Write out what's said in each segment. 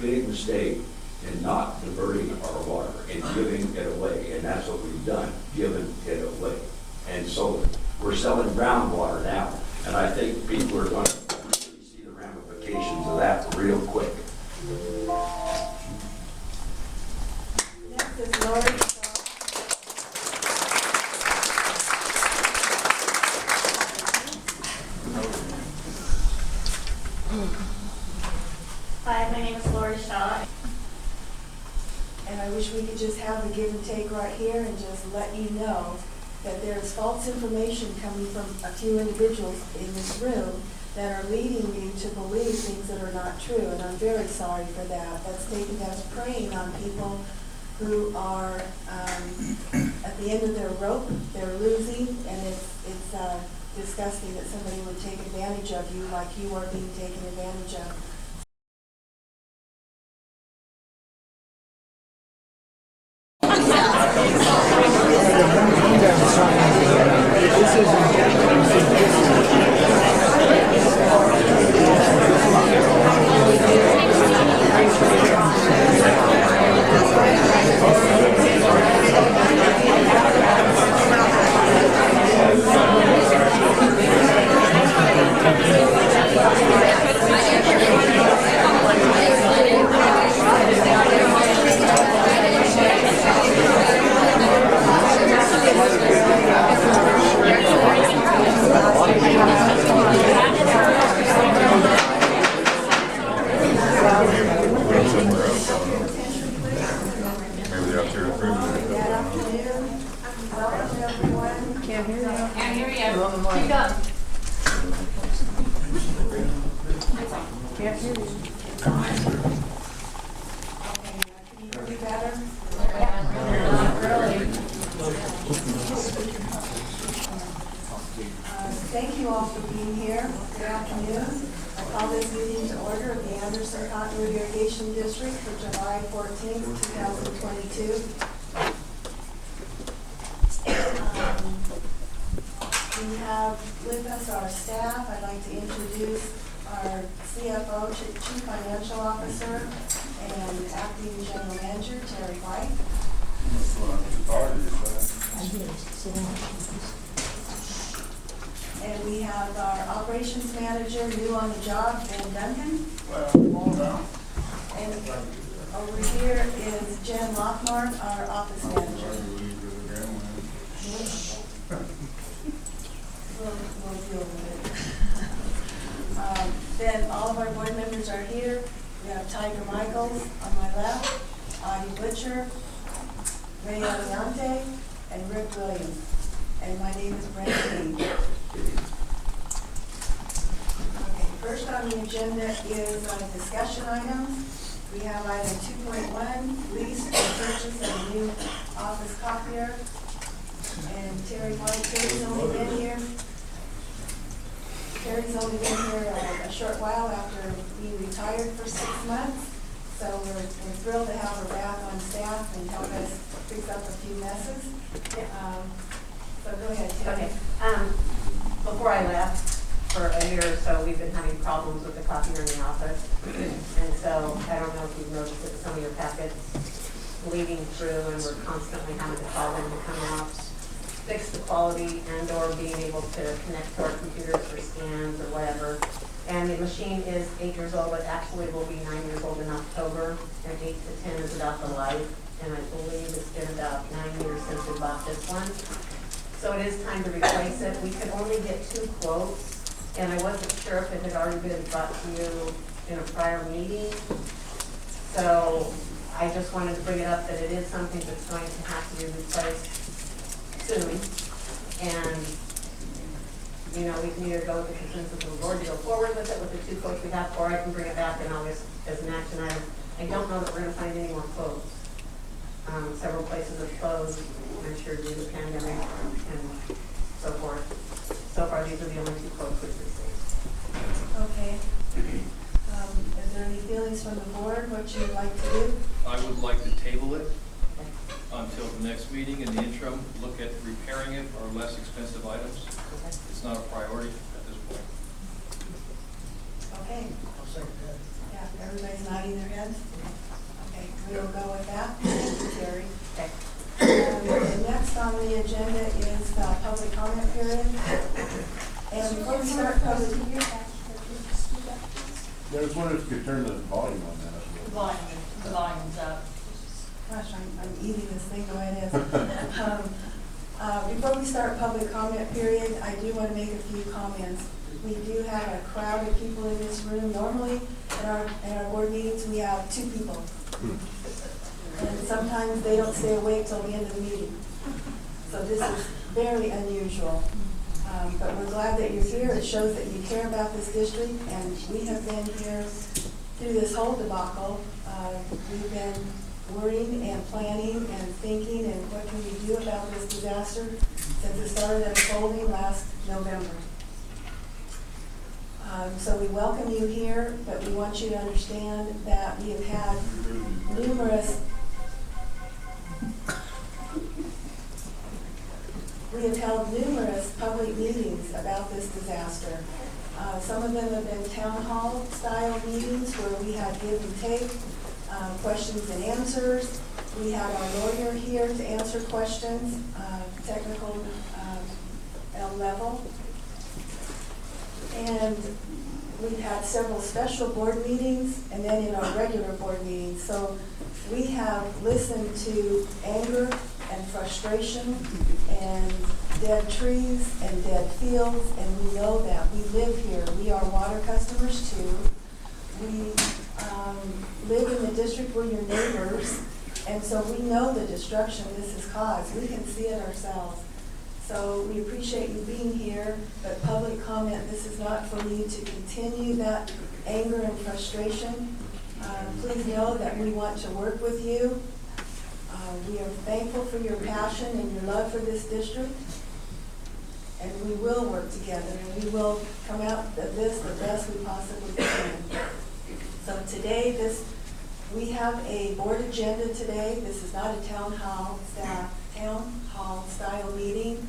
big mistake in not diverting our water and giving it away. And that's what we've done, given it away. And so we're selling groundwater now. And I think people are going to see the ramifications of that real quick. Next is Lori. Hi, my name is Lori Shaw. And I wish we could just have the give and take right here and just let you know that there's false information coming from a few individuals in this room that are leading you to believe things that are not true. And I'm very sorry for that. That's preying on people who are at the end of their rope. They're losing, and it's disgusting that somebody would take advantage of you like you are being taken advantage of. Thank you all for being here. Good afternoon. I call this meeting to order of the Anderson Cottonwood Irrigation District for July 14th, 2022. We have with us our staff. I'd like to introduce our CFO, Chief Financial Officer, and Acting General Manager, Terry White. And we have our operations manager, new on the job, Ben Duncan. And over here is Jen Lockmark, our office manager. We'll deal with it. Then all of our board members are here. We have Tiger Michaels on my left, Audie Butcher, Ray Aliante, and Rick Williams. And my name is Brenda Lee. Okay, first on the agenda is discussion items. We have item 2.1, lease or purchase of a new office copier. And Terry White, Terry's only been here. Terry's only been here a short while after being retired for 6 months. So we're thrilled to have her back on staff and help us fix up a few messes. So go ahead, Terry. Okay. Before I left, for a year or so, we've been having problems with the copier in the office. And so I don't know if you've noticed it, some of your packets bleeding through, and we're constantly having to call them to come out, fix the quality, and or being able to connect to our computers for scans or whatever. And the machine is 8 years old. It actually will be 9 years old in October, and 8 to 10 is about the life. And I believe it's been about 9 years since we bought this one. So it is time to replace it. We could only get 2 quotes, and I wasn't sure if it had already been brought to you in a prior meeting. So I just wanted to bring it up that it is something that's going to have to be replaced soon. And, you know, we can either go with the consensus of the board to go forward with it with the 2 quotes we have, or I can bring it back in August as an action item. I don't know that we're going to find any more quotes. Several places have closed, I'm sure due to the pandemic and so forth. So far, these are the only 2 quotes we've received. Okay. Is there any feelings from the board, what you would like to do? I would like to table it until the next meeting. In the interim, look at repairing it or less expensive items. Okay. It's not a priority at this point. Okay. I'll second that. Yeah, Everybody's nodding their heads? Okay, we'll go with that. Thank you, Terry. Okay. And next on the agenda is public comment period. And before we start public, Yeah, I was wondering if you could turn the volume on that up a little. The volume's up. gosh, I'm eating this thing the way it is. Before we start public comment period, I do want to make a few comments. We do have a crowd of people in this room. Normally, in our board meetings, we have 2 people. And sometimes they don't stay awake till the end of the meeting. So this is very unusual. But we're glad that you're here. It shows that you care about this district, and we have been here through this whole debacle. We've been worrying and planning and thinking and what can we do about this disaster since it started unfolding last November. So we welcome you here, but we want you to understand that we have had held numerous public meetings about this disaster. Some of them have been town hall style meetings where we had give and take, questions and answers. We had our lawyer here to answer questions, technical level. And we've had several special board meetings and then in our regular board meetings. So we have listened to anger and frustration and dead trees and dead fields, and we know that. We live here. We are water customers too. We live in the district, we're your neighbors, and so we know the destruction this has caused. We can see it ourselves. So we appreciate you being here, but public comment, this is not for you to continue that anger and frustration. Please know that we want to work with you. We are thankful for your passion and your love for this district, and we will work together, and we will come out of this the best we possibly can. So today, we have a board agenda today. This is not a town hall style meeting.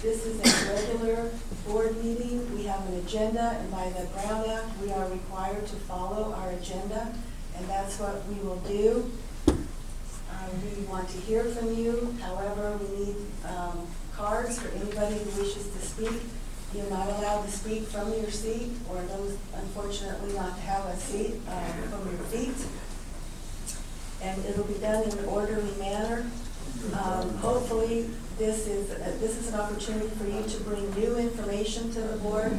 This is a regular board meeting. We have an agenda, and by the Brown Act, we are required to follow our agenda, and that's what we will do. We want to hear from you. However, we need cards for anybody who wishes to speak. You're not allowed to speak from your seat, or those unfortunately not have a seat from your feet. And it'll be done in an orderly manner. Hopefully, this is an opportunity for you to bring new information to the board.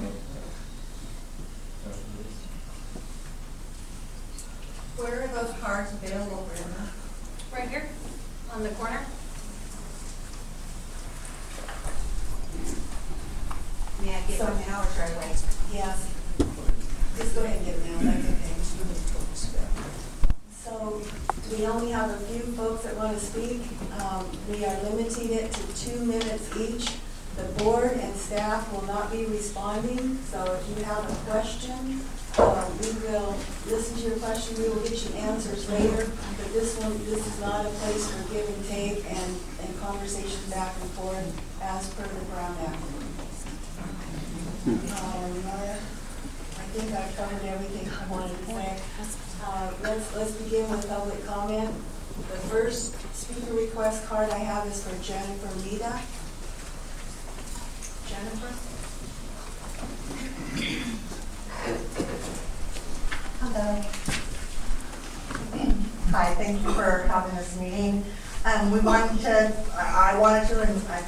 Where are those cards available, Brenda? Right here, on the corner. May I get one now or should I wait? Yes. Just go ahead and get it now, that's okay. So we only have a few folks that want to speak. We are limiting it to 2 minutes each. The board and staff will not be responding, so if you have a question, we will listen to your question. We will get you answers later, but this is not a place for give and take and conversation back and forth as per the Brown Act. Nora, I think I've covered everything I wanted to say. Let's begin with public comment. The first speaker request card I have is for Jennifer Lida. Jennifer? Hello. Hi, thank you for having this meeting. I wanted to, and I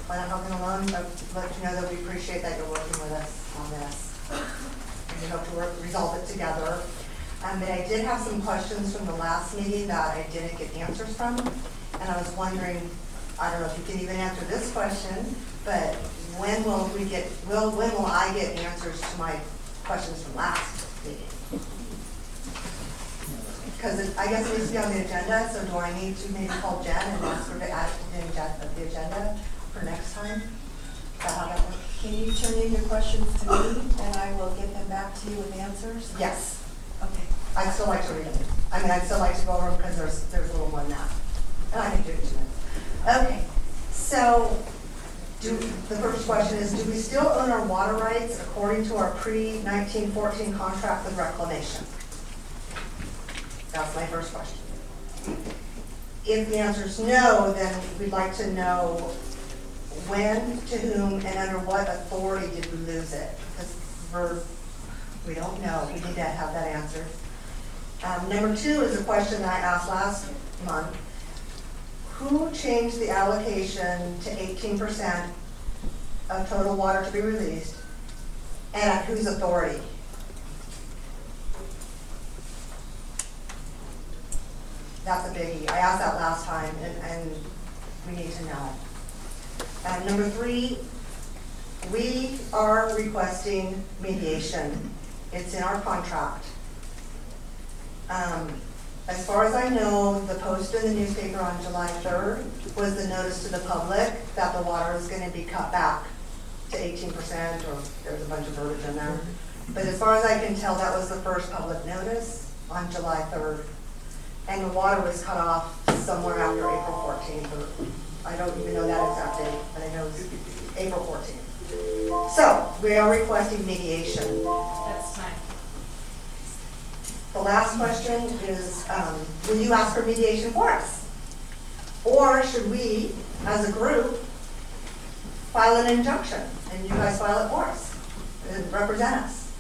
plan on helping along, but let you know that we appreciate that you're working with us on this. And we hope to resolve it together. But I did have some questions from the last meeting that I didn't get answers from. And I was wondering, I don't know if you can even answer this question, but when will I get answers to my questions from last meeting? Because I guess it needs to be on the agenda, so do I need to maybe call Jen and ask her to add it to the agenda for next time? Is that how that works? Can you turn in your questions to me and I will get them back to you with answers? Yes. Okay. I'd still like to read them. I mean, I'd still like to go over them because there's a little more than that. And I can do it in 2 minutes. Okay, so the first question is, do we still own our water rights according to our pre-1914 contract with Reclamation? That's my first question. If the answer is no, then we'd like to know when, to whom, and under what authority did we lose it? Because we don't know. We need to have that answered. Number 2 is a question that I asked last month. Who changed the allocation to 18% of total water to be released, and at whose authority? That's a biggie. I asked that last time, and we need to know. Number 3, we are requesting mediation. It's in our contract. As far as I know, the post in the newspaper on July 3rd was the notice to the public that the water is going to be cut back to 18%, or there's a bunch of verbiage in there. But as far as I can tell, that was the first public notice on July 3rd. And the water was cut off somewhere after April 14th, or I don't even know that exact date, but I know it's April 14th. So, we are requesting mediation. That's time. The last question is, will you ask for mediation for us? Or should we, as a group, file an injunction, and you guys file it for us, and represent us?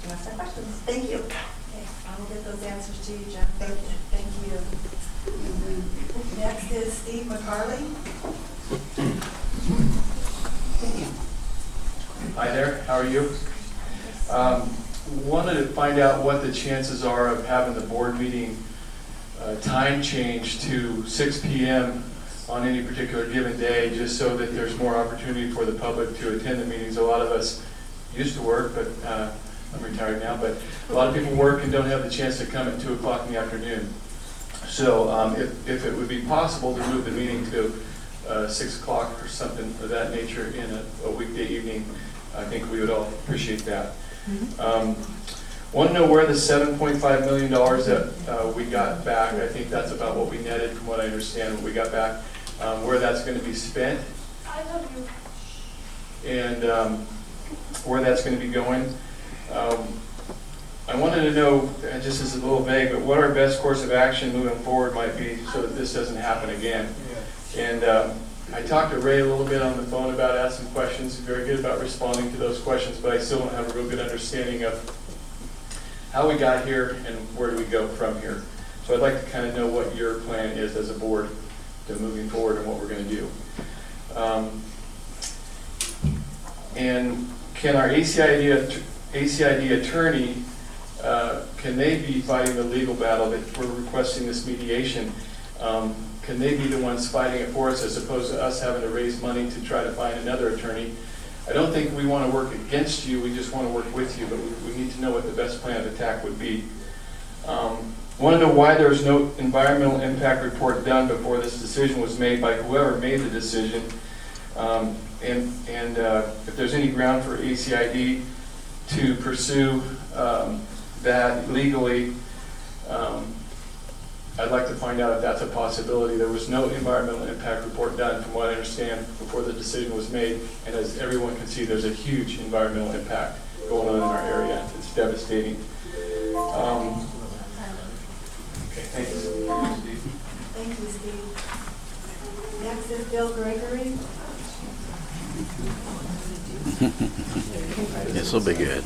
And that's my questions. Thank you. Okay, I will get those answers to you, Jen. Thank you. Next is Steve McCarley. Hi there, how are you? Wanted to find out what the chances are of having the board meeting time change to 6 p.m. on any particular given day, just so that there's more opportunity for the public to attend the meetings. A lot of us used to work, but I'm retired now, but a lot of people work and don't have the chance to come at 2 o'clock in the afternoon. So if it would be possible to move the meeting to 6 o'clock or something of that nature in a weekday evening, I think we would all appreciate that. Want to know where the $7.5 million that we got back, I think that's about what we netted from what I understand, what we got back, where that's going to be spent. I love you. And where that's going to be going. I wanted to know, and just as a little vague, but what our best course of action moving forward might be so that this doesn't happen again. And I talked to Ray a little bit on the phone about asking questions. He's very good about responding to those questions, but I still don't have a real good understanding of how we got here and where do we go from here. So I'd like to kind of know what your plan is as a board to moving forward and what we're going to do. And can our ACID attorney, can they be fighting the legal battle that we're requesting this mediation? Can they be the ones fighting it for us as opposed to us having to raise money to try to find another attorney? I don't think we want to work against you, we just want to work with you, but we need to know what the best plan of attack would be. Want to know why there was no environmental impact report done before this decision was made by whoever made the decision, and if there's any ground for ACID to pursue that legally. I'd like to find out if that's a possibility. There was no environmental impact report done, from what I understand, before the decision was made. And as everyone can see, there's a huge environmental impact going on in our area. It's devastating. Okay, thanks. Steve. Thank you, Steve. Next is Bill Gregory. This will be good.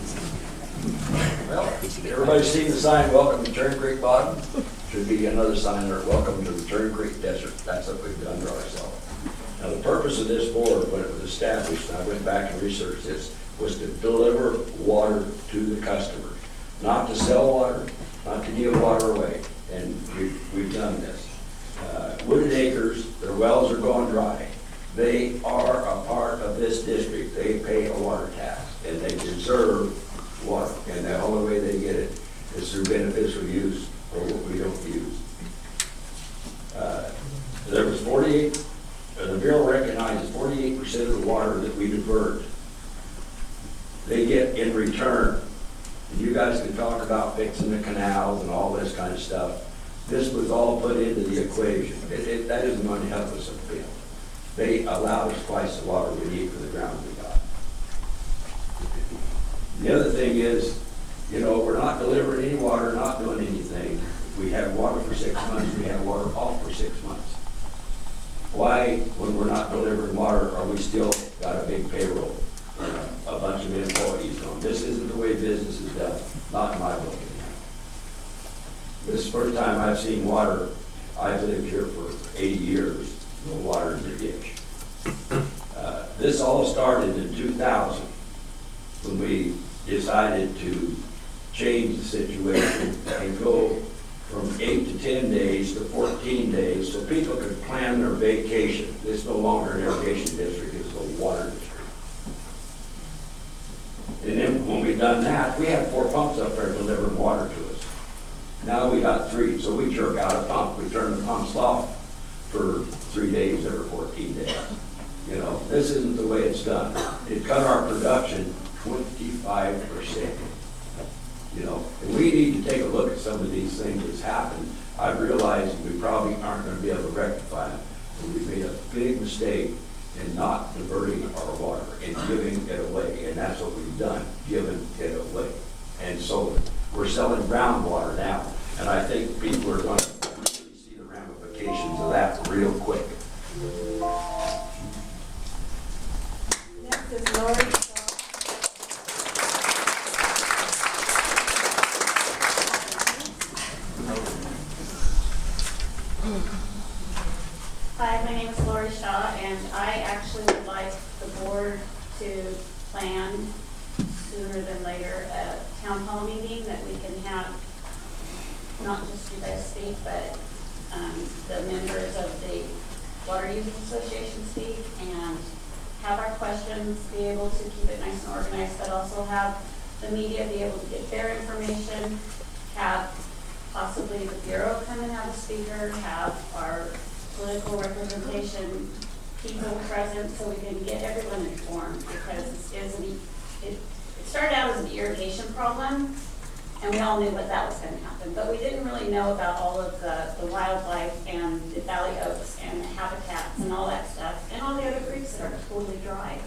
Well, everybody's seen the sign, welcome to Turn Creek Bottom. Should be another sign there, welcome to the Turn Creek Desert. That's what we've done to ourselves. Now, the purpose of this board, when it was established, and I went back and researched this, was to deliver water to the customers. Not to sell water, not to give water away. And we've done this. Wooded Acres, their wells are going dry. They are a part of this district. They pay a water tax, and they deserve water. And the only way they get it is through beneficial use, or what we don't use. There was 48, the Bureau recognizes 48% of the water that we divert, they get in return. And you guys can talk about fixing the canals and all this kind of stuff. This was all put into the equation. That isn't going to help us in the field. They allowed us twice the water we need for the ground we got. The other thing is, you know, we're not delivering any water, not doing anything. months, we had water off for 6 months. Why, when we're not delivering water, are we still got a big payroll, a bunch of employees going? This isn't the way business is done, not in my book. This is the first time I've seen water. I've lived here for 80 years, no water in the ditch. This all started in 2000 when we decided to change the situation and go from 8 to 10 days to 14 days so people could plan their vacation. It's no longer an irrigation district, it's a water district. And then when we done that, we had 4 pumps up there delivering water to us. Now we got 3, so we jerk out a pump. We turn the pumps off for 3 days every 14 days. You know, this isn't the way it's done. It cut our production 25%. You know, and we need to take a look at some of these things that's happened. I realize we probably aren't going to be able to rectify them, but we've made a big mistake in not diverting our water and giving it away. And that's what we've done, given it away. And so we're selling groundwater now. And I think people are going to really see the ramifications of that real quick. Next is Lori Shaw. Hi, my name is Lori Shaw, and I actually would like the board to plan sooner than later a town hall meeting that we can have, not just you guys speak, but the members of the Water Users Association speak, and have our questions, be able to keep it nice and organized, but also have the media be able to get their information, have possibly the Bureau come and have a speaker, have our political representation people present so we can get everyone informed, because it started out as an irrigation problem, and we all knew that that was going to happen, but we didn't really know about all of the wildlife and the valley oaks and the habitats and all that stuff, and all the other creeks that are totally dry.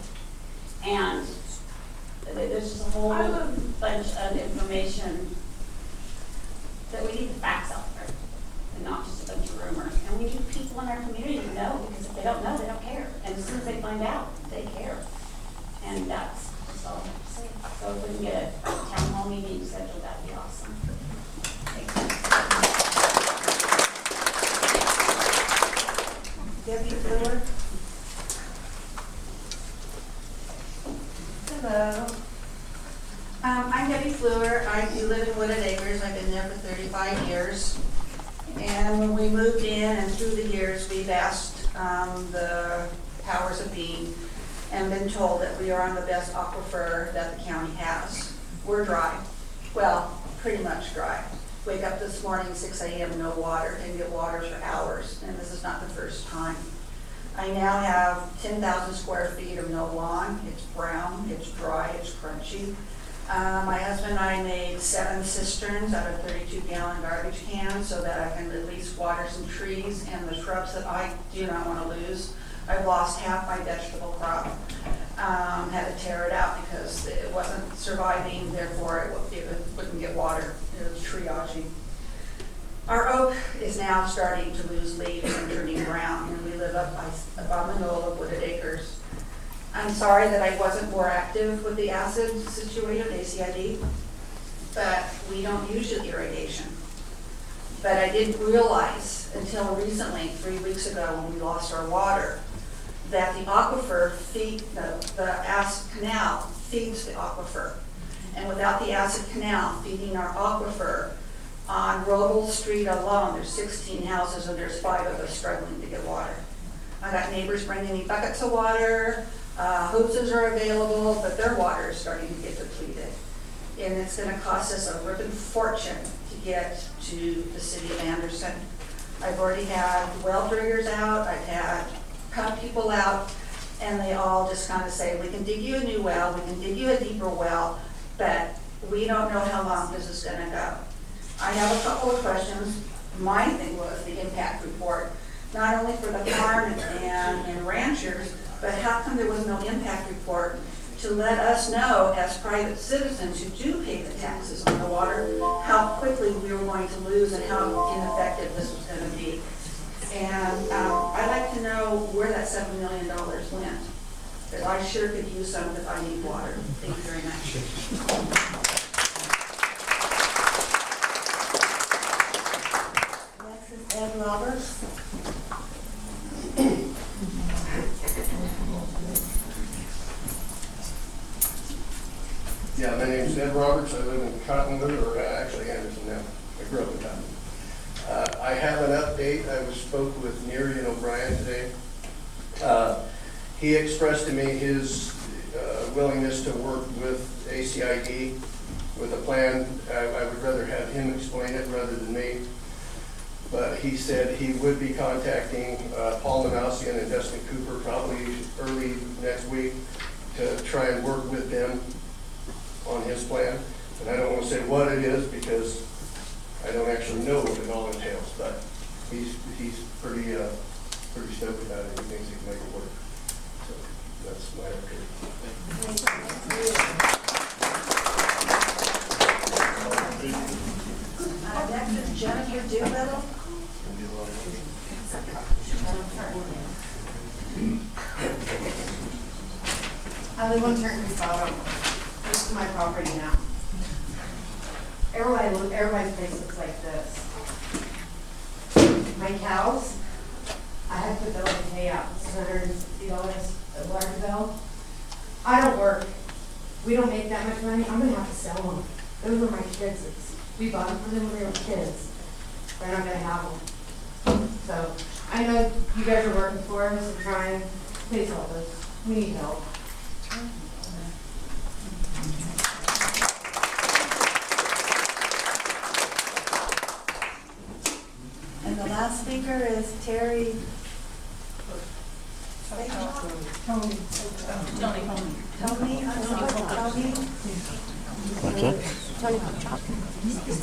And there's just a whole bunch of information that we need the facts out there, and not just a bunch of rumors. And we need people in our community to know, because if they don't know, they don't care. And as soon as they find out, they care. And that's just all I have to say. So if we can get a town hall meeting scheduled, that'd be awesome. Thank you. Debbie Brewer. Hello. I'm Debbie Fluer. I do live in Wooded Acres. I've been there for 35 years. And when we moved in and through the years, we've asked the powers of being and been told that we are on the best aquifer that the county has. We're dry. Well, pretty much dry. Wake up this morning, 6 a.m., no water, and get water for hours. And this is not the first time. I now have 10,000 square feet of no lawn. It's brown, it's dry, it's crunchy. My husband and I made 7 cisterns out of 32-gallon garbage cans so that I can at least water some trees and the shrubs that I do not want to lose. I've lost half my vegetable crop. Had to tear it out because it wasn't surviving, therefore it wouldn't get water. It was triaging. Our oak is now starting to lose leaves and turning brown, and we live up on the knoll of Wooded Acres. I'm sorry that I wasn't more active with the acid situation, ACID, but we don't use irrigation. But I didn't realize until recently, 3 weeks ago when we lost our water, that the aquifer the acid canal feeds the aquifer. And without the acid canal feeding our aquifer, on Roble Street alone, there's 16 houses and there's 5 of us struggling to get water. I got neighbors bringing me buckets of water, hoses are available, but their water is starting to get depleted. And it's going to cost us a ripping fortune to get to the city of Anderson. I've already had well diggers out, I've had pump people out, and they all just kind of say, we can dig you a new well, we can dig you a deeper well, but we don't know how long this is going to go. I have a couple of questions. My thing was the impact report, not only for the farm and ranchers, but how come there was no impact report to let us know as private citizens who do pay the taxes on the water, how quickly we were going to lose and how ineffective this was going to be. And I'd like to know where that $7 million went, because I sure could use some if I need water. Thank you very much. Next is Ed Roberts. Yeah, my name's Ed Roberts. I live in Cottonwood, or actually Anderson now. I grew up in Cottonwood. I have an update. I spoke with Neary and O'Brien today. He expressed to me his willingness to work with ACID with a plan. I would rather have him explain it rather than me. But he said he would be contacting Paul Manousian and Dustin Cooper probably early next week to try and work with them on his plan. And I don't want to say what it is because I don't actually know what it all entails, but he's pretty stoked about it. He thinks he can make it work. So that's my update. Next is Jennifer Doolittle. I live on Trenton Bottom. This is my property now. Everybody's place looks like this. My cows, I had to put the hay out. It's $160 a water bill. I don't work. We don't make that much money. I'm gonna have to sell them. Those are my kids. We bought them for them when they were kids. They're not gonna have them. So I know you guys are working for us and trying. Please help us. We need help. And the last speaker is Terry. Tony. What's that?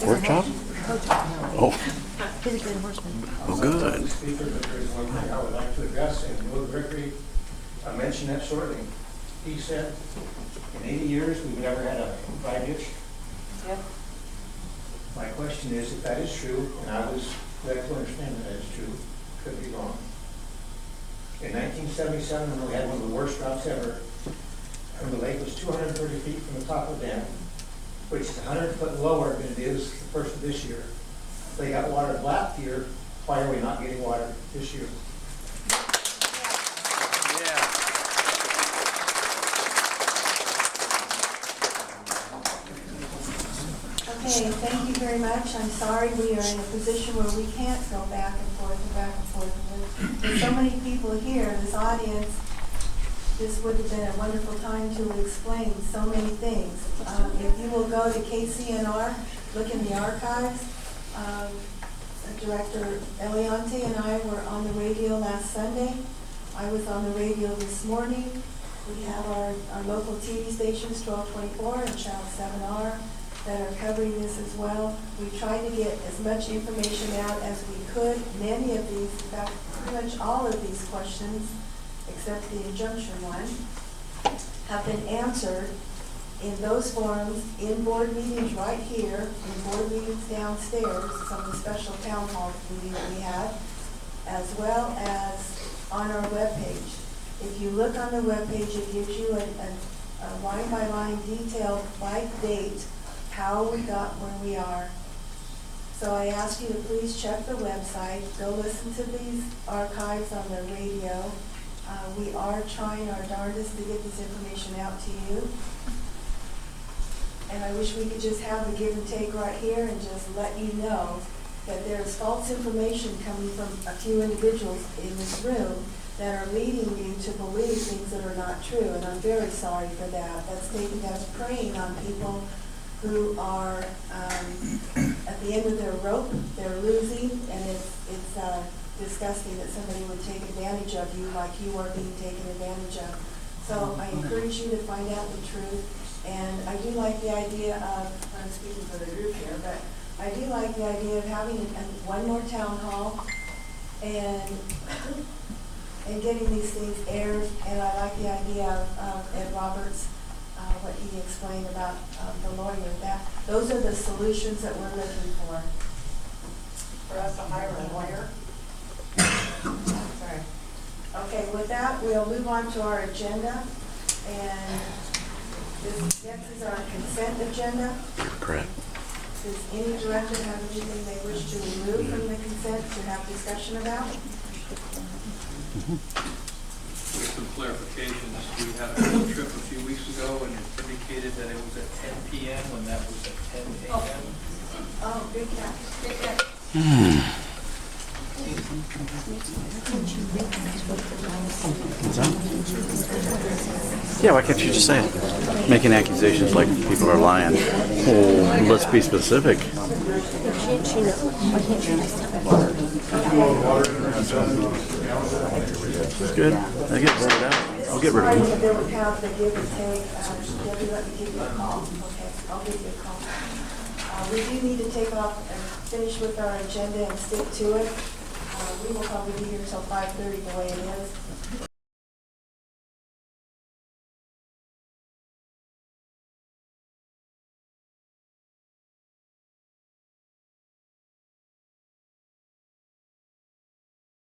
Pork chop? Oh. He's a good horseman. Oh, good. Speaker, but there's one thing I would like to address, and Will Gregory mentioned that shortly. He said, in 80 years, we've never had a dry ditch. Yep. My question is, if that is true, and I was led to understand that is true, could be wrong. In 1977, when we had one of the worst droughts ever, and the lake was 230 feet from the top of the dam, which is 100 foot lower than it is the first of this year. They got water last year. Why are we not getting water this year? Okay, thank you very much. I'm sorry we are in a position where we can't go back and forth and back and forth. There's so many people here, this audience, this would have been a wonderful time to explain so many things. If you will go to KCNR, look in the archives, Director Eliante and I were on the radio last Sunday. I was on the radio this morning. We have our local TV stations, 1224 and Channel 7R, that are covering this as well. We tried to get as much information out as we could. Many of these, in fact, pretty much all of these questions, except the injunction one, have been answered in those forums, in board meetings right here, in board meetings downstairs, some of the special town hall meetings we had, as well as on our webpage. If you look on the webpage, it gives you a line-by-line detail by date how we got where we are. So I ask you to please check the website, go listen to these archives on the radio. We are trying our darndest to get this information out to you. And I wish we could just have a give and take right here and just let you know that there's false information coming from a few individuals in this room that are leading you to believe things that are not true. And I'm very sorry for that. That's preying on people who are at the end of their rope. They're losing, and it's disgusting that somebody would take advantage of you like you are being taken advantage of. So I encourage you to find out the truth. And I do like the idea of, I'm speaking for the group here, but I do like the idea of having one more town hall and getting these things aired. And I like the idea of Ed Roberts what he explained about the lawyer. Those are the solutions that we're looking for. For us to hire a lawyer? Sorry. Okay, with that, we'll move on to our agenda. And this next is our consent agenda. Correct. Does any director have anything they wish to remove from the consent to have discussion about? With some clarifications, we had a field trip a few weeks ago and it indicated that it was at 10 PM when that was at 10 AM. Oh, good catch, good catch. Yeah, why can't you just say it? Making accusations like people are lying. Oh, let's be specific. Good. I get voted out. I'll get rid of Friday, them. they would have the give and take, Debbie, let me give you a call. Okay, I'll give you a call. We do need to take off and finish with our agenda and stick to it. We will probably be here till 5:30 the way it is.